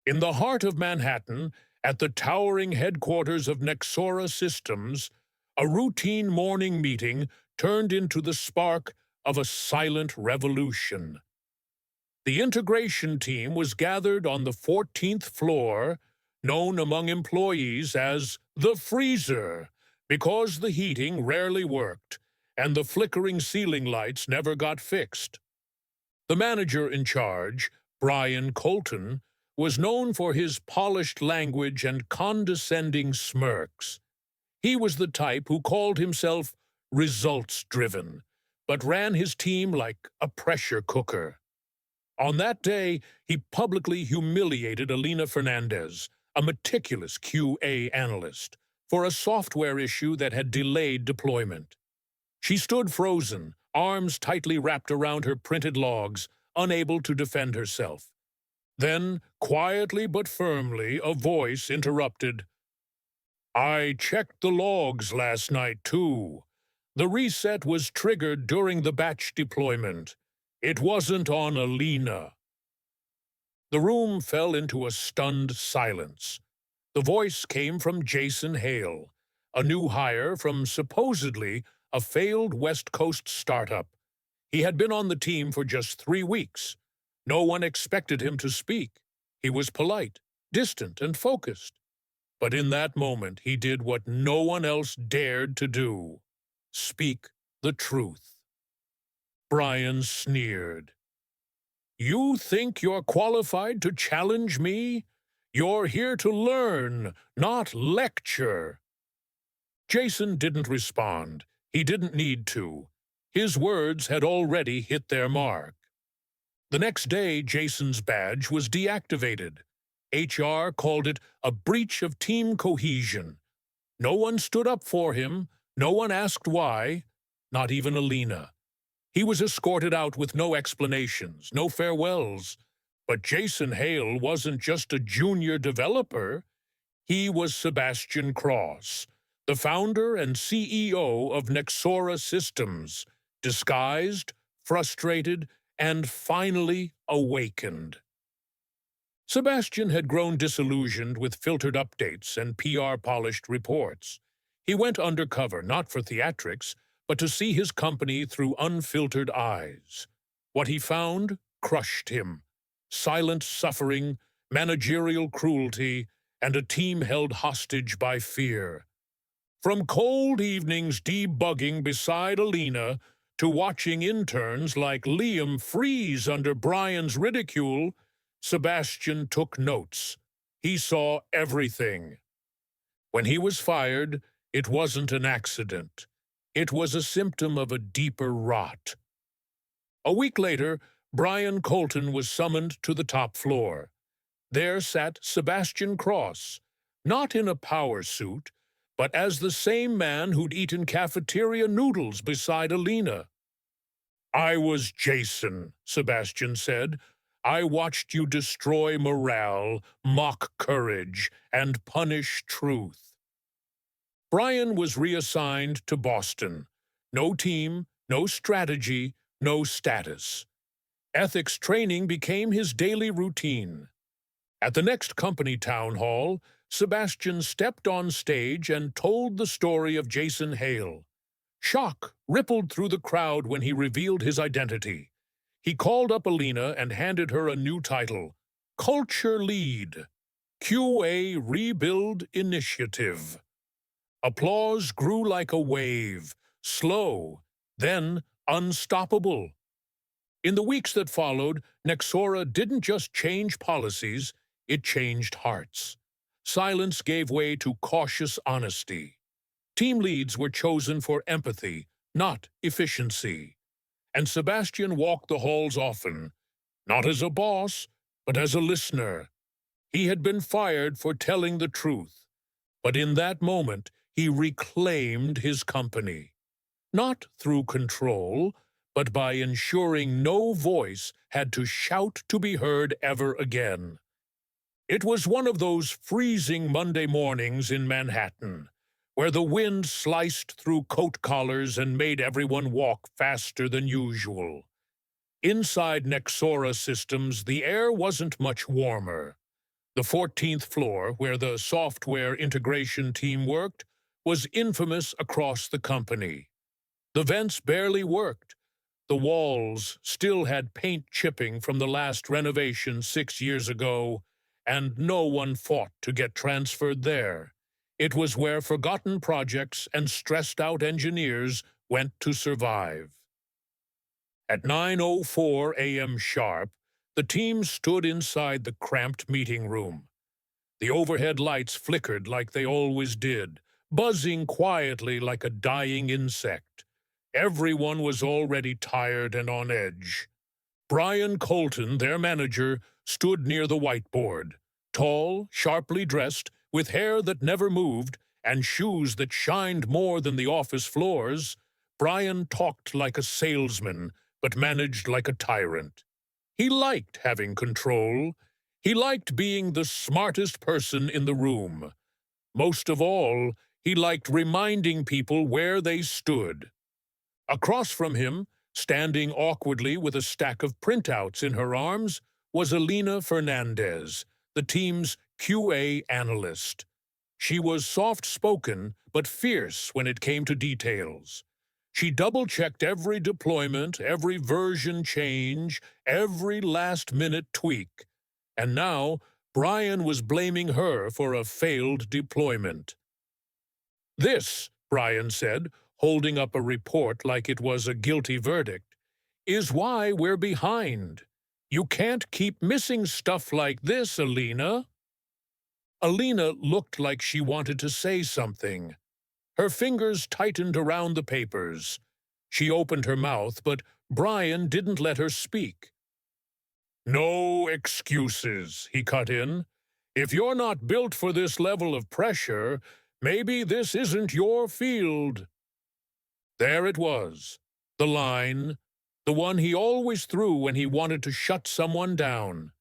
In the heart of Manhattan, at the towering headquarters of Nexora Systems, a routine morning meeting turned into the spark of a silent revolution. The integration team was gathered on the 14th floor, known among employees as the freezer, because the heating rarely worked and the flickering ceiling lights never got fixed. The manager in charge, Brian Colton, was known for his polished language and condescending smirks. He was the type who called himself results-driven, but ran his team like a pressure cooker. On that day, he publicly humiliated Alina Fernandez, a meticulous QA analyst, for a software issue that had delayed deployment. She stood frozen, arms tightly wrapped around her printed logs, unable to defend herself. Then, quietly but firmly, a voice interrupted. "I checked the logs last night, too. The reset was triggered during the batch deployment. It wasn't on Alina." The room fell into a stunned silence. The voice came from Jason Hale, a new hire from supposedly a failed West Coast startup. He had been on the team for just 3 weeks. No one expected him to speak. He was polite, distant, and focused. But in that moment, he did what no one else dared to do: speak the truth. Brian sneered. "You think you're qualified to challenge me? You're here to learn, not lecture." Jason didn't respond. He didn't need to. His words had already hit their mark. The next day, Jason's badge was deactivated. HR called it a breach of team cohesion. No one stood up for him. No one asked why. Not even Alina. He was escorted out with no explanations, no farewells. But Jason Hale wasn't just a junior developer. He was Sebastian Cross, the founder and CEO of Nexora Systems, disguised, frustrated, and finally awakened. Sebastian had grown disillusioned with filtered updates and PR-polished reports. He went undercover, not for theatrics, but to see his company through unfiltered eyes. What he found crushed him: silent suffering, managerial cruelty, and a team held hostage by fear. From cold evenings debugging beside Alina to watching interns like Liam freeze under Brian's ridicule, Sebastian took notes. He saw everything. When he was fired, it wasn't an accident. It was a symptom of a deeper rot. A week later, Brian Colton was summoned to the top floor. There sat Sebastian Cross, not in a power suit, but as the same man who'd eaten cafeteria noodles beside Alina. "I was Jason," Sebastian said. "I watched you destroy morale, mock courage, and punish truth." Brian was reassigned to Boston. No team, no strategy, no status. Ethics training became his daily routine. At the next company town hall, Sebastian stepped on stage and told the story of Jason Hale. Shock rippled through the crowd when he revealed his identity. He called up Alina and handed her a new title: Culture Lead, QA Rebuild Initiative. Applause grew like a wave, slow, then unstoppable. In the weeks that followed, Nexora didn't just change policies, it changed hearts. Silence gave way to cautious honesty. Team leads were chosen for empathy, not efficiency. And Sebastian walked the halls often, not as a boss, but as a listener. He had been fired for telling the truth, but in that moment he reclaimed his company. Not through control, but by ensuring no voice had to shout to be heard ever again. It was one of those freezing Monday mornings in Manhattan, where the wind sliced through coat collars and made everyone walk faster than usual. Inside Nexora Systems, the air wasn't much warmer. The 14th floor, where the software integration team worked, was infamous across the company. The vents barely worked. The walls still had paint chipping from the last renovation 6 years ago, and no one fought to get transferred there. It was where forgotten projects and stressed-out engineers went to survive. At 9:04 a.m. sharp, the team stood inside the cramped meeting room. The overhead lights flickered like they always did, buzzing quietly like a dying insect. Everyone was already tired and on edge. Brian Colton, their manager, stood near the whiteboard. Tall, sharply dressed, with hair that never moved and shoes that shined more than the office floors, Brian talked like a salesman, but managed like a tyrant. He liked having control. He liked being the smartest person in the room. Most of all, he liked reminding people where they stood. Across from him, standing awkwardly with a stack of printouts in her arms, was Alina Fernandez, the team's QA analyst. She was soft-spoken but fierce when it came to details. She double-checked every deployment, every version change, every last-minute tweak. And now, Brian was blaming her for a failed deployment. "This," Brian said, holding up a report like it was a guilty verdict, "is why we're behind. You can't keep missing stuff like this, Alina." Alina looked like she wanted to say something. Her fingers tightened around the papers. She opened her mouth, but Brian didn't let her speak. "No excuses," he cut in. "If you're not built for this level of pressure, maybe this isn't your field." There it was, the line, the one he always threw when he wanted to shut someone down.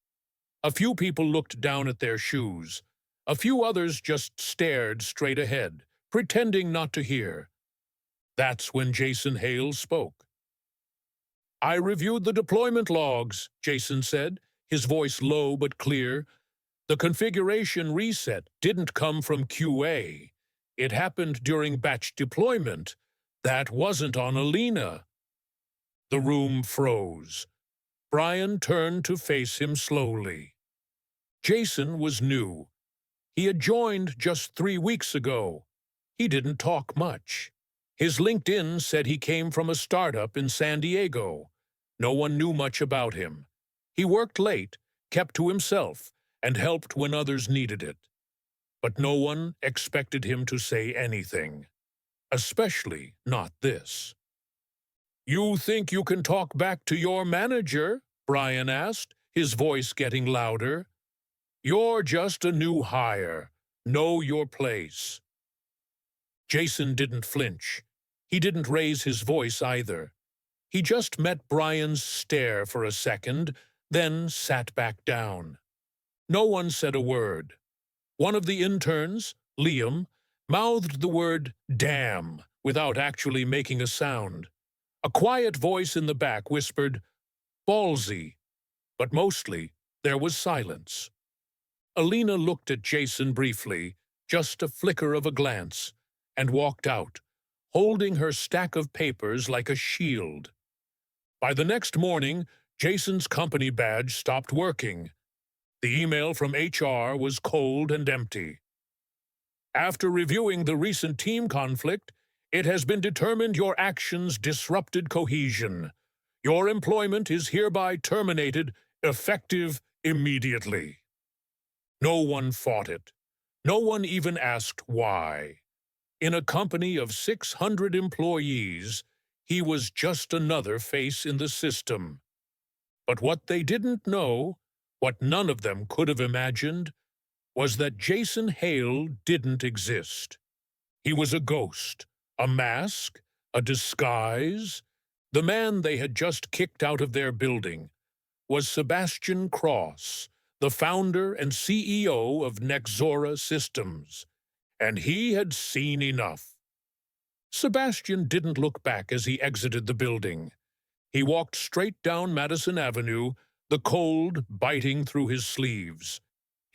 A few people looked down at their shoes. A few others just stared straight ahead, pretending not to hear. That's when Jason Hale spoke. "I reviewed the deployment logs," Jason said, his voice low but clear. "The configuration reset didn't come from QA. It happened during batch deployment. That wasn't on Alina." The room froze. Brian turned to face him slowly. Jason was new. He had joined just 3 weeks ago. He didn't talk much. His LinkedIn said he came from a startup in San Diego. No one knew much about him. He worked late, kept to himself, and helped when others needed it. But no one expected him to say anything. Especially not this. "You think you can talk back to your manager?" Brian asked, his voice getting louder. "You're just a new hire. Know your place." Jason didn't flinch. He didn't raise his voice either. He just met Brian's stare for a second, then sat back down. No one said a word. One of the interns, Liam, mouthed the word "damn" without actually making a sound. A quiet voice in the back whispered, "Ballsy," but mostly there was silence. Alina looked at Jason briefly, just a flicker of a glance, and walked out, holding her stack of papers like a shield. By the next morning, Jason's company badge stopped working. The email from HR was cold and empty. "After reviewing the recent team conflict, it has been determined your actions disrupted cohesion. Your employment is hereby terminated, effective immediately." No one fought it. No one even asked why. In a company of 600 employees, he was just another face in the system. But what they didn't know, what none of them could have imagined, was that Jason Hale didn't exist. He was a ghost, a mask, a disguise. The man they had just kicked out of their building was Sebastian Cross, the founder and CEO of Nexora Systems, and he had seen enough. Sebastian didn't look back as he exited the building. He walked straight down Madison Avenue, the cold biting through his sleeves.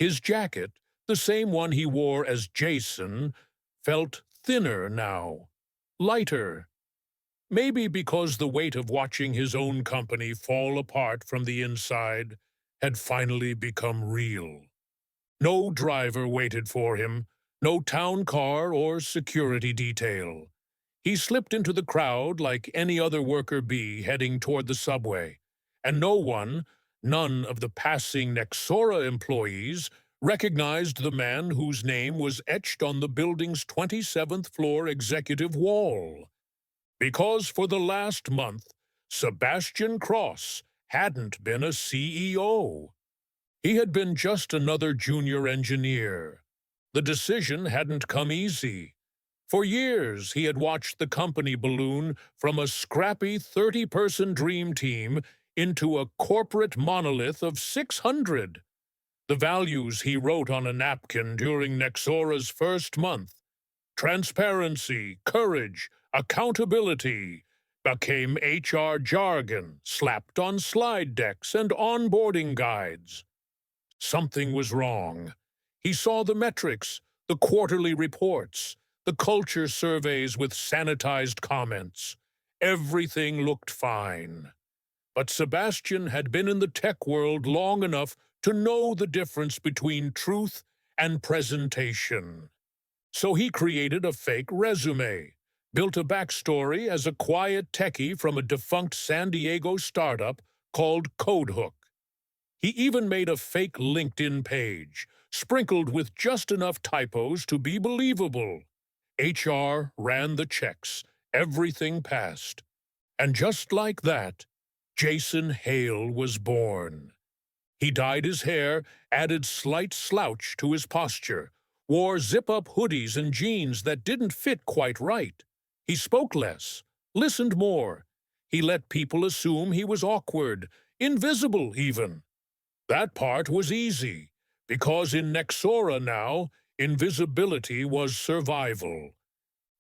His jacket, the same one he wore as Jason, felt thinner now, lighter. Maybe because the weight of watching his own company fall apart from the inside had finally become real. No driver waited for him, no town car or security detail. He slipped into the crowd like any other worker bee heading toward the subway, and none of the passing Nexora employees, recognized the man whose name was etched on the building's 27th floor executive wall. Because for the last month, Sebastian Cross hadn't been a CEO. He had been just another junior engineer. The decision hadn't come easy. For years, he had watched the company balloon from a scrappy 30-person dream team into a corporate monolith of 600. The values he wrote on a napkin during Nexora's first month, transparency, courage, accountability, became HR jargon slapped on slide decks and onboarding guides. Something was wrong. He saw the metrics, the quarterly reports, the culture surveys with sanitized comments. Everything looked fine. But Sebastian had been in the tech world long enough to know the difference between truth and presentation. So he created a fake resume, built a backstory as a quiet techie from a defunct San Diego startup called CodeHook. He even made a fake LinkedIn page, sprinkled with just enough typos to be believable. HR ran the checks, everything passed. And just like that, Jason Hale was born. He dyed his hair, added slight slouch to his posture, wore zip-up hoodies and jeans that didn't fit quite right. He spoke less, listened more. He let people assume he was awkward, invisible even. That part was easy, because in Nexora now, invisibility was survival.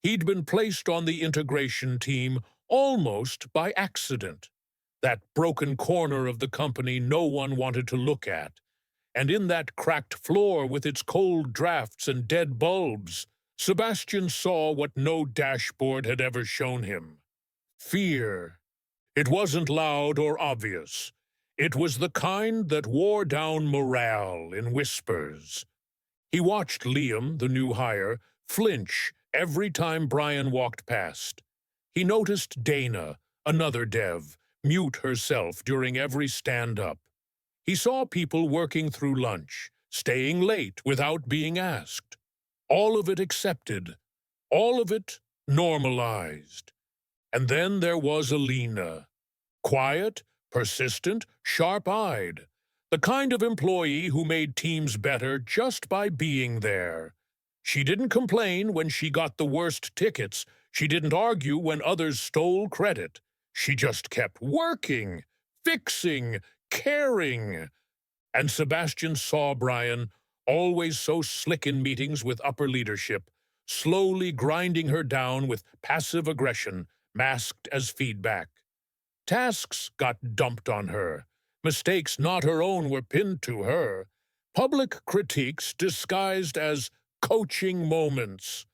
He'd been placed on the integration team almost by accident, that broken corner of the company no one wanted to look at. And in that cracked floor with its cold drafts and dead bulbs, Sebastian saw what no dashboard had ever shown him. Fear. It wasn't loud or obvious. It was the kind that wore down morale in whispers. He watched Liam, the new hire, flinch every time Brian walked past. He noticed Dana, another dev, mute herself during every stand-up. He saw people working through lunch, staying late without being asked. All of it accepted, all of it normalized. And then there was Alina. Quiet, persistent, sharp-eyed. The kind of employee who made teams better just by being there. She didn't complain when she got the worst tickets. She didn't argue when others stole credit. She just kept working, fixing, caring. And Sebastian saw Brian, always so slick in meetings with upper leadership, slowly grinding her down with passive aggression, masked as feedback. Tasks got dumped on her. Mistakes not her own were pinned to her. Public critiques disguised as coaching moments.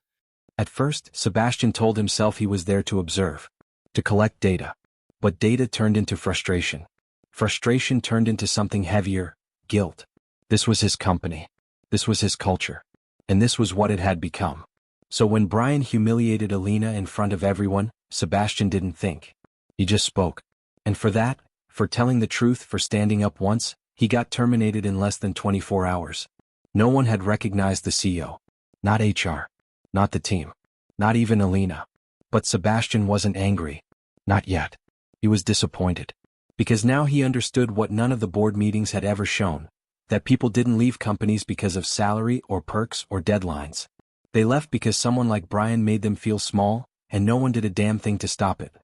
At first, Sebastian told himself he was there to observe, to collect data. But data turned into frustration. Frustration turned into something heavier, guilt. This was his company. This was his culture. And this was what it had become. So when Brian humiliated Alina in front of everyone, Sebastian didn't think. He just spoke. And for that, for telling the truth, for standing up once, he got terminated in less than 24 hours. No one had recognized the CEO. Not HR. Not the team. Not even Alina. But Sebastian wasn't angry. Not yet. He was disappointed. Because now he understood what none of the board meetings had ever shown. That people didn't leave companies because of salary or perks or deadlines. They left because someone like Brian made them feel small, and no one did a damn thing to stop it.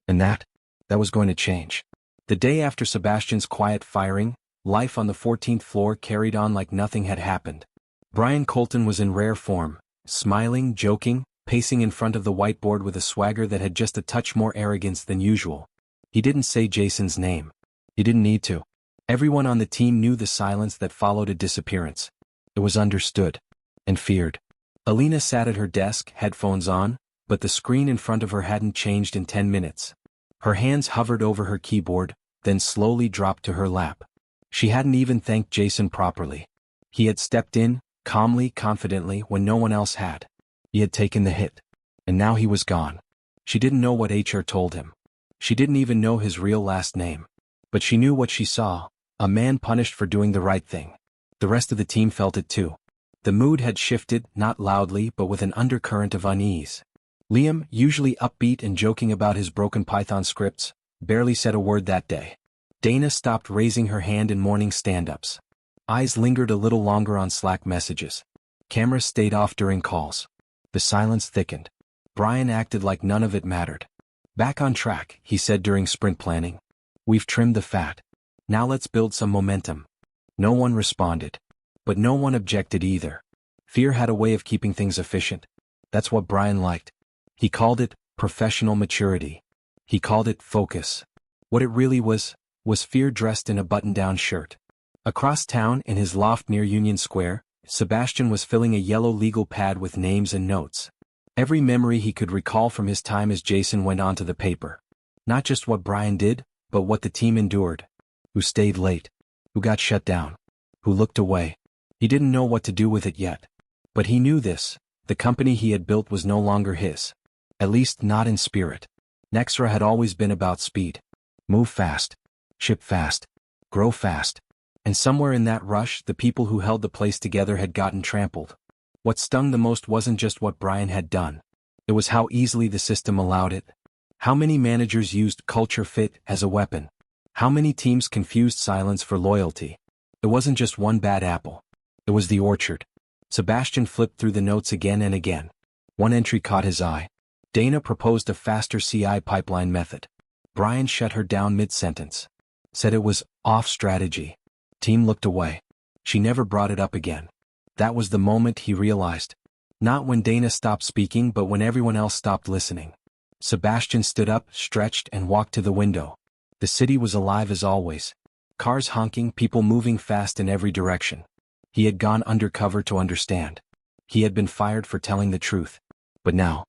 And that was going to change. The day after Sebastian's quiet firing, life on the 14th floor carried on like nothing had happened. Brian Colton was in rare form, smiling, joking, pacing in front of the whiteboard with a swagger that had just a touch more arrogance than usual. He didn't say Jason's name. He didn't need to. Everyone on the team knew the silence that followed a disappearance. It was understood. And feared. Alina sat at her desk, headphones on, but the screen in front of her hadn't changed in 10 minutes. Her hands hovered over her keyboard, then slowly dropped to her lap. She hadn't even thanked Jason properly. He had stepped in, calmly, confidently, when no one else had. He had taken the hit. And now he was gone. She didn't know what HR told him. She didn't even know his real last name. But she knew what she saw, a man punished for doing the right thing. The rest of the team felt it too. The mood had shifted, not loudly but with an undercurrent of unease. Liam, usually upbeat and joking about his broken Python scripts, barely said a word that day. Dana stopped raising her hand in morning stand-ups. Eyes lingered a little longer on Slack messages. Cameras stayed off during calls. The silence thickened. Brian acted like none of it mattered. Back on track, he said during sprint planning. We've trimmed the fat. Now let's build some momentum. No one responded. But no one objected either. Fear had a way of keeping things efficient. That's what Brian liked. He called it professional maturity. He called it focus. What it really was fear dressed in a button-down shirt. Across town, in his loft near Union Square, Sebastian was filling a yellow legal pad with names and notes. Every memory he could recall from his time as Jason went onto the paper. Not just what Brian did, but what the team endured. Who stayed late. Who got shut down. Who looked away. He didn't know what to do with it yet. But he knew this. The company he had built was no longer his. At least not in spirit. Nexra had always been about speed. Move fast. Ship fast. Grow fast. And somewhere in that rush, the people who held the place together had gotten trampled. What stung the most wasn't just what Brian had done. It was how easily the system allowed it. How many managers used culture fit as a weapon. How many teams confused silence for loyalty. It wasn't just one bad apple. It was the orchard. Sebastian flipped through the notes again and again. One entry caught his eye. Dana proposed a faster CI pipeline method. Brian shut her down mid-sentence. Said it was off strategy. Team looked away. She never brought it up again. That was the moment he realized. Not when Dana stopped speaking but when everyone else stopped listening. Sebastian stood up, stretched, and walked to the window. The city was alive as always. Cars honking, people moving fast in every direction. He had gone undercover to understand. He had been fired for telling the truth. But now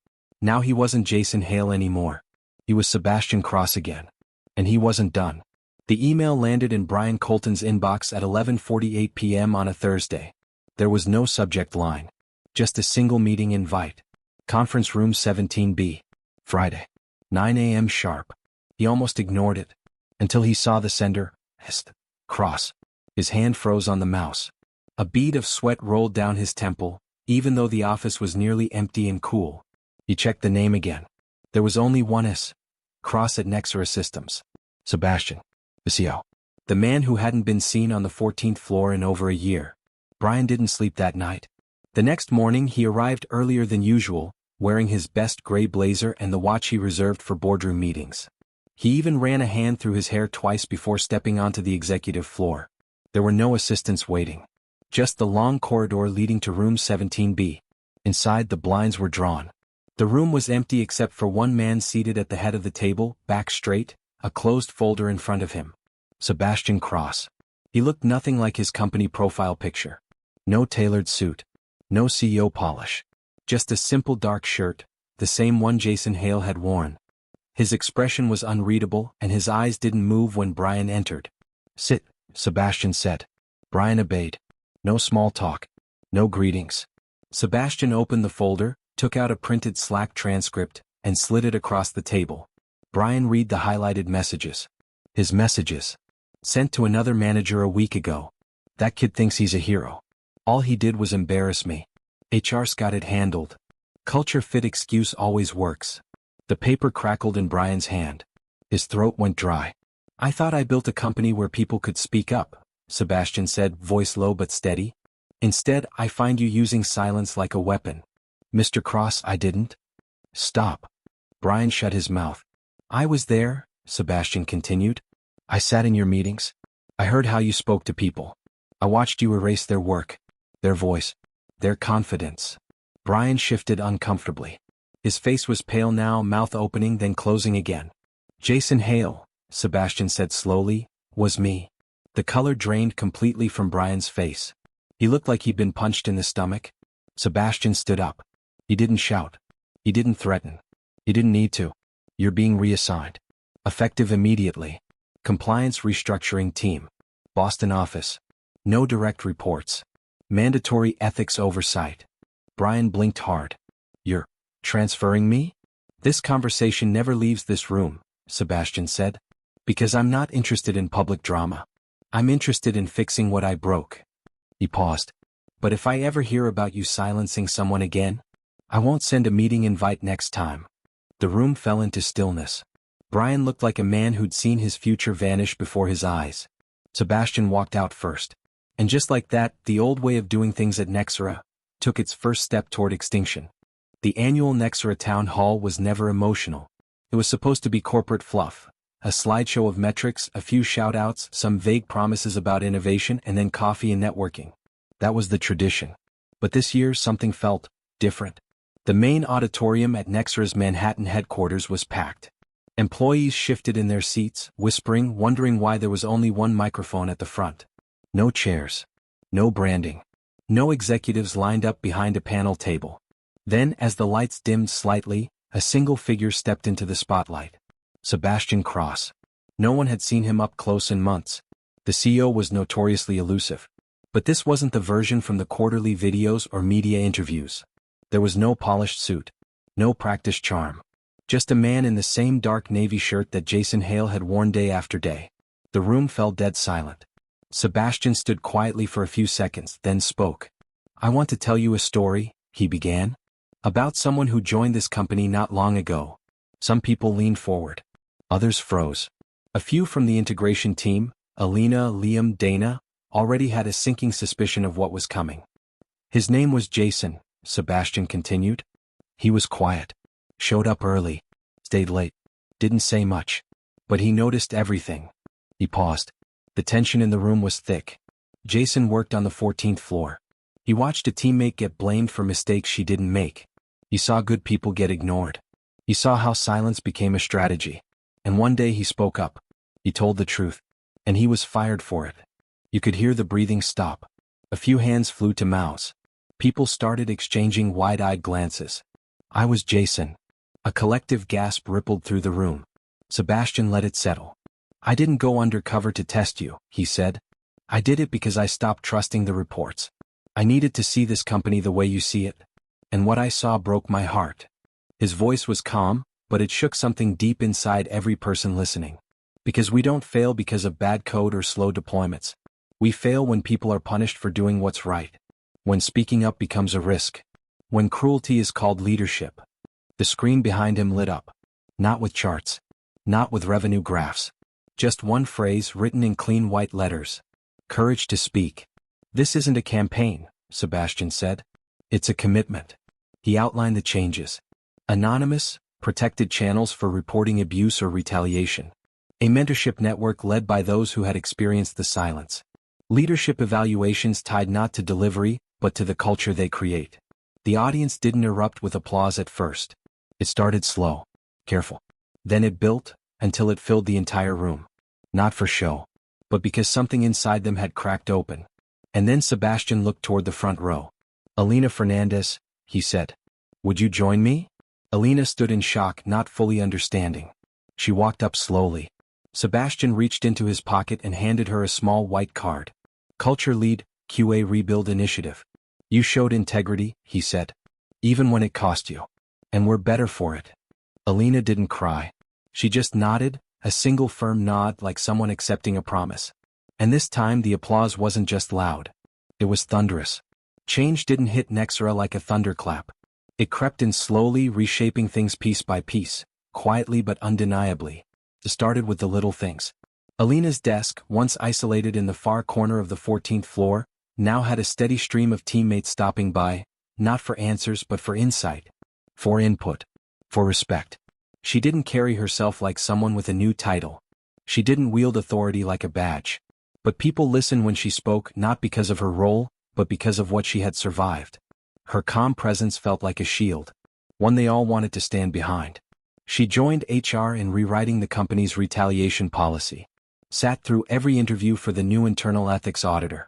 he wasn't Jason Hale anymore. He was Sebastian Cross again. And he wasn't done. The email landed in Brian Colton's inbox at 11:48 p.m. on a Thursday. There was no subject line. Just a single meeting invite. Conference room 17B. Friday. 9 a.m. sharp. He almost ignored it. Until he saw the sender, Cross. His hand froze on the mouse. A bead of sweat rolled down his temple, even though the office was nearly empty and cool. He checked the name again. There was only one S. Cross at Nexra Systems. Sebastian. The CO. The man who hadn't been seen on the 14th floor in over a year. Brian didn't sleep that night. The next morning he arrived earlier than usual, wearing his best gray blazer and the watch he reserved for boardroom meetings. He even ran a hand through his hair twice before stepping onto the executive floor. There were no assistants waiting. Just the long corridor leading to room 17B. Inside, the blinds were drawn. The room was empty except for one man seated at the head of the table, back straight, a closed folder in front of him. Sebastian Cross. He looked nothing like his company profile picture. No tailored suit. No CEO polish. Just a simple dark shirt, the same one Jason Hale had worn. His expression was unreadable and his eyes didn't move when Brian entered. Sit, Sebastian said. Brian obeyed. No small talk. No greetings. Sebastian opened the folder, took out a printed Slack transcript, and slid it across the table. Brian read the highlighted messages. His messages. Sent to another manager a week ago. That kid thinks he's a hero. All he did was embarrass me. HR's got it handled. Culture fit excuse always works. The paper crackled in Brian's hand. His throat went dry. I thought I built a company where people could speak up, Sebastian said, voice low but steady. Instead, I find you using silence like a weapon. Mr. Cross, I didn't. Stop. Brian shut his mouth. I was there, Sebastian continued. I sat in your meetings. I heard how you spoke to people. I watched you erase their work, their voice, their confidence. Brian shifted uncomfortably. His face was pale now, mouth opening then closing again. Jason Hale, Sebastian said slowly, was me. The color drained completely from Brian's face. He looked like he'd been punched in the stomach. Sebastian stood up. He didn't shout. He didn't threaten. He didn't need to. You're being reassigned. Effective immediately. Compliance restructuring team. Boston office. No direct reports. Mandatory ethics oversight. Brian blinked hard. You're transferring me? This conversation never leaves this room, Sebastian said. Because I'm not interested in public drama. I'm interested in fixing what I broke. He paused. But if I ever hear about you silencing someone again, I won't send a meeting invite next time. The room fell into stillness. Brian looked like a man who'd seen his future vanish before his eyes. Sebastian walked out first. And just like that, the old way of doing things at Nexera took its first step toward extinction. The annual Nexera town hall was never emotional. It was supposed to be corporate fluff. A slideshow of metrics, a few shout-outs, some vague promises about innovation, and then coffee and networking. That was the tradition. But this year something felt different. The main auditorium at Nexera's Manhattan headquarters was packed. Employees shifted in their seats, whispering, wondering why there was only one microphone at the front. No chairs. No branding. No executives lined up behind a panel table. Then, as the lights dimmed slightly, a single figure stepped into the spotlight. Sebastian Cross. No one had seen him up close in months. The CEO was notoriously elusive. But this wasn't the version from the quarterly videos or media interviews. There was no polished suit. No practiced charm. Just a man in the same dark navy shirt that Jason Hale had worn day after day. The room fell dead silent. Sebastian stood quietly for a few seconds, then spoke. I want to tell you a story, he began. About someone who joined this company not long ago. Some people leaned forward. Others froze. A few from the integration team, Alina, Liam, Dana, already had a sinking suspicion of what was coming. His name was Jason, Sebastian continued. He was quiet. Showed up early. Stayed late. Didn't say much. But he noticed everything. He paused. The tension in the room was thick. Jason worked on the 14th floor. He watched a teammate get blamed for mistakes she didn't make. He saw good people get ignored. He saw how silence became a strategy. And one day he spoke up. He told the truth. And he was fired for it. You could hear the breathing stop. A few hands flew to mouths. People started exchanging wide-eyed glances. I was Jason. A collective gasp rippled through the room. Sebastian let it settle. I didn't go undercover to test you, he said. I did it because I stopped trusting the reports. I needed to see this company the way you see it. And what I saw broke my heart. His voice was calm, but it shook something deep inside every person listening. Because we don't fail because of bad code or slow deployments. We fail when people are punished for doing what's right. When speaking up becomes a risk. When cruelty is called leadership. The screen behind him lit up. Not with charts. Not with revenue graphs. Just one phrase written in clean white letters. Courage to speak. This isn't a campaign, Sebastian said. It's a commitment. He outlined the changes. Anonymous, protected channels for reporting abuse or retaliation. A mentorship network led by those who had experienced the silence. Leadership evaluations tied not to delivery, but to the culture they create. The audience didn't erupt with applause at first. It started slow, careful. Then it built, until it filled the entire room. Not for show, but because something inside them had cracked open. And then Sebastian looked toward the front row. Alina Fernandez, he said. Would you join me? Alina stood in shock, not fully understanding. She walked up slowly. Sebastian reached into his pocket and handed her a small white card. Culture Lead, QA Rebuild Initiative. You showed integrity, he said. Even when it cost you. And we're better for it. Alina didn't cry. She just nodded, a single firm nod like someone accepting a promise. And this time the applause wasn't just loud. It was thunderous. Change didn't hit Nexera like a thunderclap. It crept in slowly, reshaping things piece by piece, quietly but undeniably. It started with the little things. Alina's desk, once isolated in the far corner of the 14th floor, now had a steady stream of teammates stopping by, not for answers but for insight. For input. For respect. She didn't carry herself like someone with a new title. She didn't wield authority like a badge. But people listened when she spoke not because of her role, but because of what she had survived. Her calm presence felt like a shield. One they all wanted to stand behind. She joined HR in rewriting the company's retaliation policy. Sat through every interview for the new internal ethics auditor.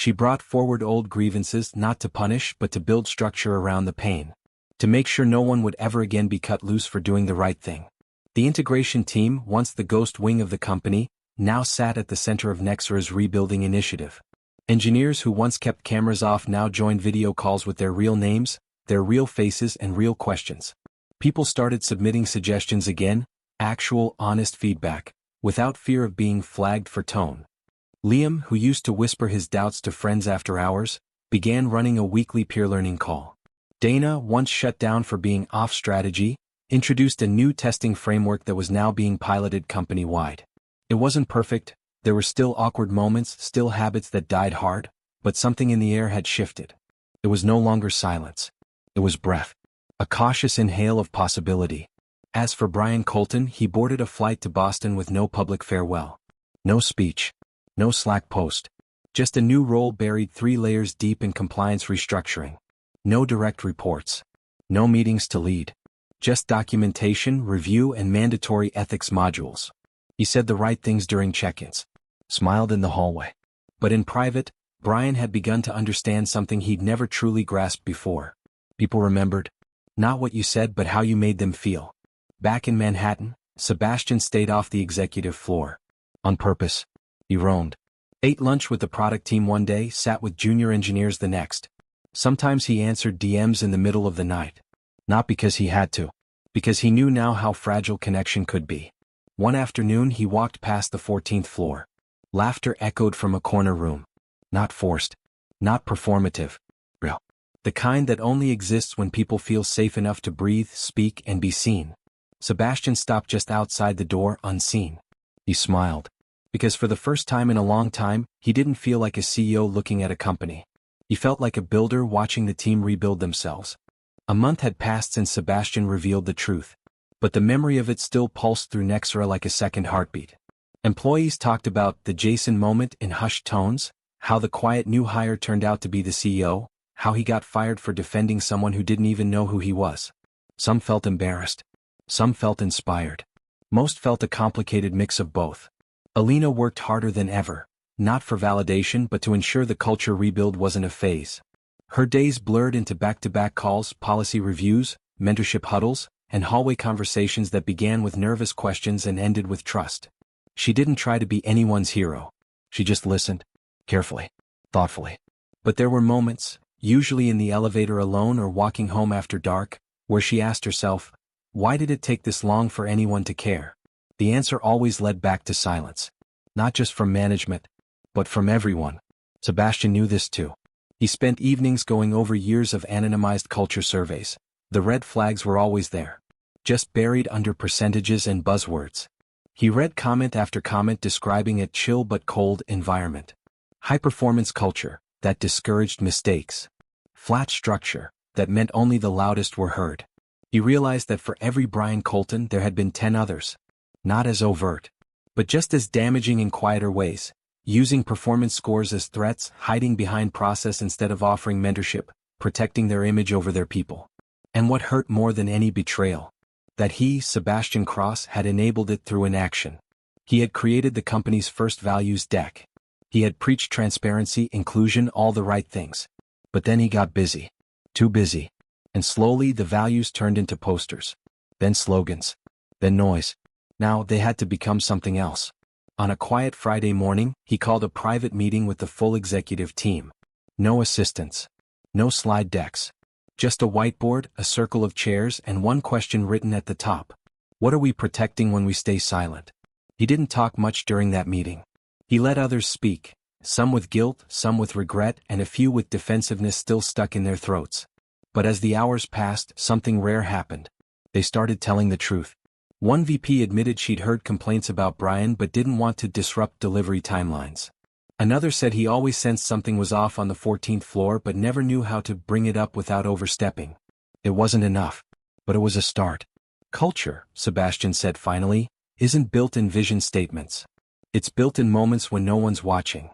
She brought forward old grievances not to punish but to build structure around the pain. To make sure no one would ever again be cut loose for doing the right thing. The integration team, once the ghost wing of the company, now sat at the center of Nexora's rebuilding initiative. Engineers who once kept cameras off now joined video calls with their real names, their real faces and real questions. People started submitting suggestions again, actual, honest feedback, without fear of being flagged for tone. Liam, who used to whisper his doubts to friends after hours, began running a weekly peer learning call. Dana, once shut down for being off strategy, introduced a new testing framework that was now being piloted company-wide. It wasn't perfect, there were still awkward moments, still habits that died hard, but something in the air had shifted. It was no longer silence. It was breath. A cautious inhale of possibility. As for Brian Colton, he boarded a flight to Boston with no public farewell. No speech. No Slack post. Just a new role buried 3 layers deep in compliance restructuring. No direct reports. No meetings to lead. Just documentation, review, and mandatory ethics modules. He said the right things during check-ins. Smiled in the hallway. But in private, Brian had begun to understand something he'd never truly grasped before. People remembered. Not what you said but how you made them feel. Back in Manhattan, Sebastian stayed off the executive floor. On purpose. He roamed. Ate lunch with the product team one day, sat with junior engineers the next. Sometimes he answered DMs in the middle of the night. Not because he had to. Because he knew now how fragile connection could be. One afternoon he walked past the 14th floor. Laughter echoed from a corner room. Not forced. Not performative. Real. The kind that only exists when people feel safe enough to breathe, speak, and be seen. Sebastian stopped just outside the door, unseen. He smiled. Because for the first time in a long time, he didn't feel like a CEO looking at a company. He felt like a builder watching the team rebuild themselves. A month had passed since Sebastian revealed the truth. But the memory of it still pulsed through Nexora like a second heartbeat. Employees talked about the Jason moment in hushed tones, how the quiet new hire turned out to be the CEO, how he got fired for defending someone who didn't even know who he was. Some felt embarrassed. Some felt inspired. Most felt a complicated mix of both. Alina worked harder than ever, not for validation but to ensure the culture rebuild wasn't a phase. Her days blurred into back-to-back calls, policy reviews, mentorship huddles, and hallway conversations that began with nervous questions and ended with trust. She didn't try to be anyone's hero. She just listened, carefully, thoughtfully. But there were moments, usually in the elevator alone or walking home after dark, where she asked herself, why did it take this long for anyone to care? The answer always led back to silence. Not just from management, but from everyone. Sebastian knew this too. He spent evenings going over years of anonymized culture surveys. The red flags were always there. Just buried under percentages and buzzwords. He read comment after comment describing a chill but cold environment. High-performance culture, that discouraged mistakes. Flat structure, that meant only the loudest were heard. He realized that for every Brian Colton there had been 10 others. Not as overt, but just as damaging in quieter ways, using performance scores as threats, hiding behind process instead of offering mentorship, protecting their image over their people. And what hurt more than any betrayal? That he, Sebastian Cross, had enabled it through inaction. He had created the company's first values deck. He had preached transparency, inclusion, all the right things. But then he got busy. Too busy. And slowly the values turned into posters. Then slogans. Then noise. Now they had to become something else. On a quiet Friday morning, he called a private meeting with the full executive team. No assistants. No slide decks. Just a whiteboard, a circle of chairs, and one question written at the top. What are we protecting when we stay silent? He didn't talk much during that meeting. He let others speak, some with guilt, some with regret, and a few with defensiveness still stuck in their throats. But as the hours passed, something rare happened. They started telling the truth. One VP admitted she'd heard complaints about Brian but didn't want to disrupt delivery timelines. Another said he always sensed something was off on the 14th floor but never knew how to bring it up without overstepping. It wasn't enough, but it was a start. Culture, Sebastian said finally, isn't built in vision statements. It's built in moments when no one's watching.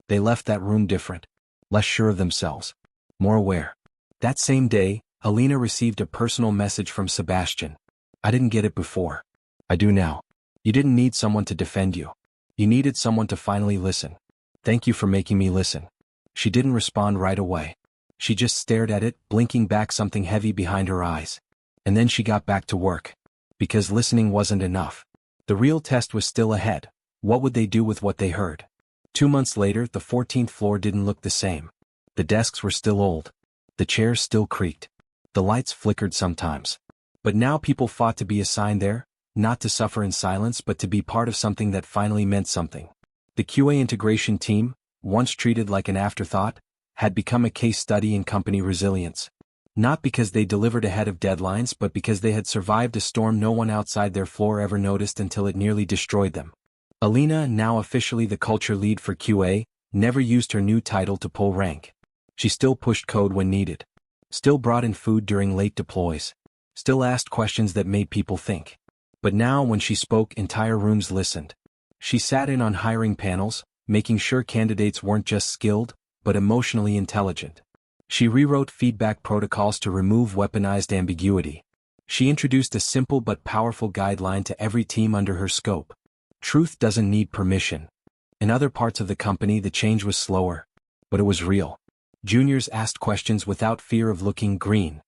They left that room different, less sure of themselves, more aware. That same day, Alina received a personal message from Sebastian. I didn't get it before. I do now. You didn't need someone to defend you. You needed someone to finally listen. Thank you for making me listen. She didn't respond right away. She just stared at it, blinking back something heavy behind her eyes. And then she got back to work. Because listening wasn't enough. The real test was still ahead. What would they do with what they heard? 2 months later, the 14th floor didn't look the same. The desks were still old. The chairs still creaked. The lights flickered sometimes. But now people fought to be assigned there, not to suffer in silence but to be part of something that finally meant something. The QA integration team, once treated like an afterthought, had become a case study in company resilience. Not because they delivered ahead of deadlines but because they had survived a storm no one outside their floor ever noticed until it nearly destroyed them. Alina, now officially the culture lead for QA, never used her new title to pull rank. She still pushed code when needed. Still brought in food during late deploys. Still asked questions that made people think. But now when she spoke, entire rooms listened. She sat in on hiring panels, making sure candidates weren't just skilled, but emotionally intelligent. She rewrote feedback protocols to remove weaponized ambiguity. She introduced a simple but powerful guideline to every team under her scope. Truth doesn't need permission. In other parts of the company the change was slower. But it was real. Juniors asked questions without fear of looking green.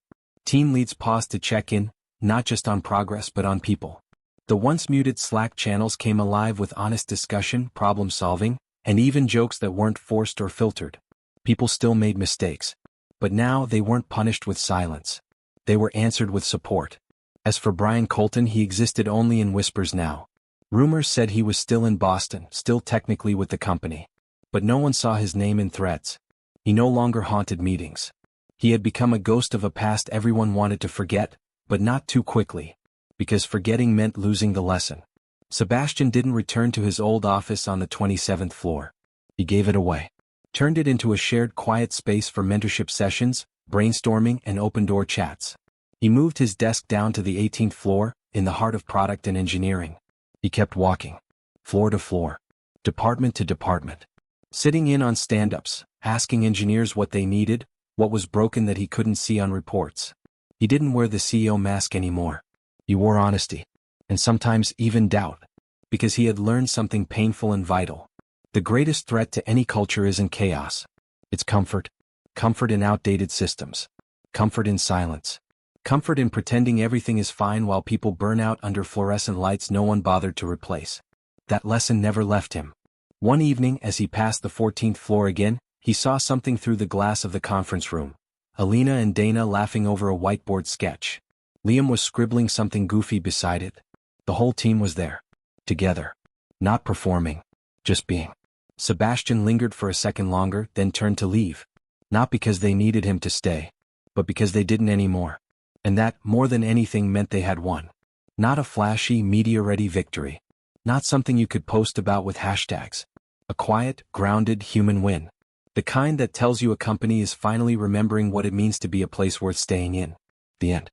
Team leads paused to check in, not just on progress but on people. The once muted Slack channels came alive with honest discussion, problem solving, and even jokes that weren't forced or filtered. People still made mistakes. But now they weren't punished with silence. They were answered with support. As for Brian Colton, he existed only in whispers now. Rumors said he was still in Boston, still technically with the company. But no one saw his name in threads. He no longer haunted meetings. He had become a ghost of a past everyone wanted to forget, but not too quickly. Because forgetting meant losing the lesson. Sebastian didn't return to his old office on the 27th floor. He gave it away. Turned it into a shared quiet space for mentorship sessions, brainstorming, and open-door chats. He moved his desk down to the 18th floor, in the heart of product and engineering. He kept walking. Floor to floor. Department to department. Sitting in on stand-ups, asking engineers what they needed, what was broken that he couldn't see on reports. He didn't wear the CEO mask anymore. He wore honesty. And sometimes even doubt. Because he had learned something painful and vital. The greatest threat to any culture isn't chaos. It's comfort. Comfort in outdated systems. Comfort in silence. Comfort in pretending everything is fine while people burn out under fluorescent lights no one bothered to replace. That lesson never left him. One evening, as he passed the 14th floor again, he saw something through the glass of the conference room. Alina and Dana laughing over a whiteboard sketch. Liam was scribbling something goofy beside it. The whole team was there. Together. Not performing. Just being. Sebastian lingered for a second longer, then turned to leave. Not because they needed him to stay. But because they didn't anymore. And that, more than anything, meant they had won. Not a flashy, media-ready victory. Not something you could post about with hashtags. A quiet, grounded, human win. The kind that tells you a company is finally remembering what it means to be a place worth staying in. The end.